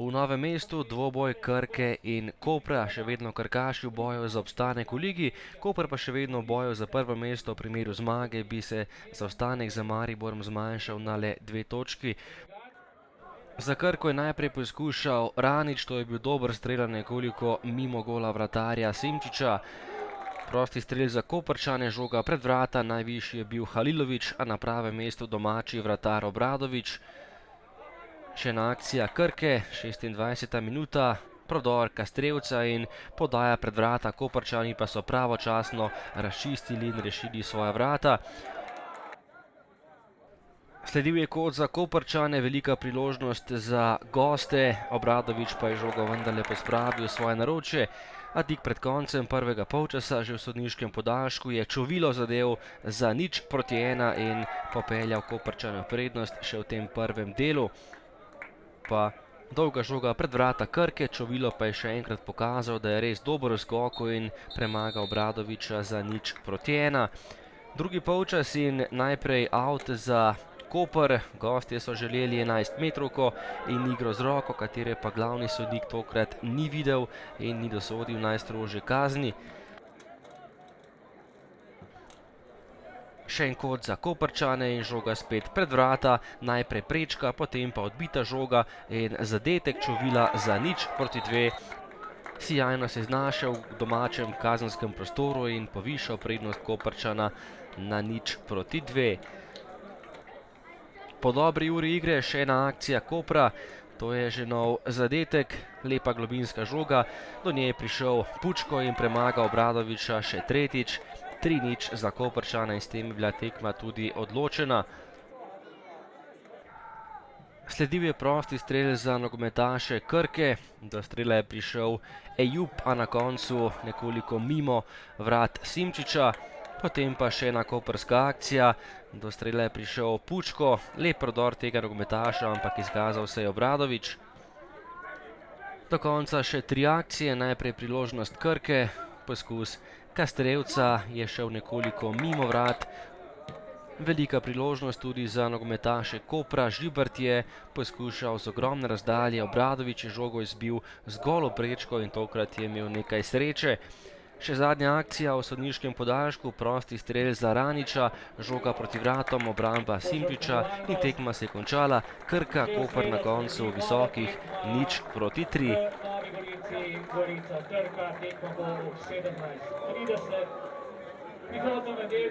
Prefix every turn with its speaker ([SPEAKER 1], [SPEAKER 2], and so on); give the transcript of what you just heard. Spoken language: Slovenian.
[SPEAKER 1] V Novem mestu dvoboj Krke in Kopra, še vedno krkaši v boju za obstanek v ligi, Koper pa še vedno v boju za prvo mesto. V primeru zmage bi se zaostanek za Mariborom zmanjšal na le 2 točki. Za Krko je najprej poskušal Ranić, to je bil dober strel nekoliko mimo gola vratarja Simčiča. Prosti strel za Koprčane, žoga pred vrata, najvišji je bil Halilović, a na pravem mestu domači vratar Obradović. Še ena akcija Krke, 26. minuta, prodor Kastrevca in podaja pred vrata. Koprčani pa so pravočasno razčistili in rešili svoja vrata. Sledil je kot za Koprčane, velika priložnost za goste, Obradović pa je žogo vendarle pospravil svoje naročje, a tik pred koncem prvega polčasa, že v sodniškem podaljšku, je Čovilo zadev za 0:1 in popeljal Koprčane v prednost še v tem prvem delu. Pa dolga žoga pred vrata Krke, Čovilo pa je še enkrat pokazal, da je res dober v skoku in premagal Obradovića za 0:1. Drugi polčas in najprej out za Koper, gostje so želeli 11-metrovko in igro z roko, katere pa glavni sodnik tokrat ni videl in ni dosodil najstrožje kazni. Še en kot za Koprčane in žoga spet pred vrata, najprej prečka, potem pa odbita žoga in zadetek Čovila za 0:2. Sijajno se je znašel v domačem kazenskem prostoru in povišal prednost Koprčana na 0:2. Po dobri uri igre še ena akcija Kopra, to je že nov zadetek, lepa globinska žoga, do nje je prišel Pučko in premagal Obradovića še tretjič. 3:0 za Koprčane in s tem je bila tekma tudi odločena. Sledil je prosti strel za nogometaše Krke, do strela je prišel Ejub, a na koncu nekoliko mimo vrat Simčiča. Potem pa še ena koprska akcija, do strela je prišel Pučko, lep prodor tega nogometaša, ampak izkazal se je Obradović. Do konca še 3 akcije, najprej priložnost Krke, poskus Kastrevca je šel nekoliko mimo vrat. Velika priložnost tudi za nogometaše Kopra, Žibert je poskušal z ogromne razdalje, Obradović je žogo izbil z golo prečko in tokrat je imel nekaj sreče. Še zadnja akcija v sodniškem podaljšku, prosti strel za Ranića, žoga proti vratom, obramba Simčiča in tekma se je končala. Krka, Koper na koncu visokih 0:3.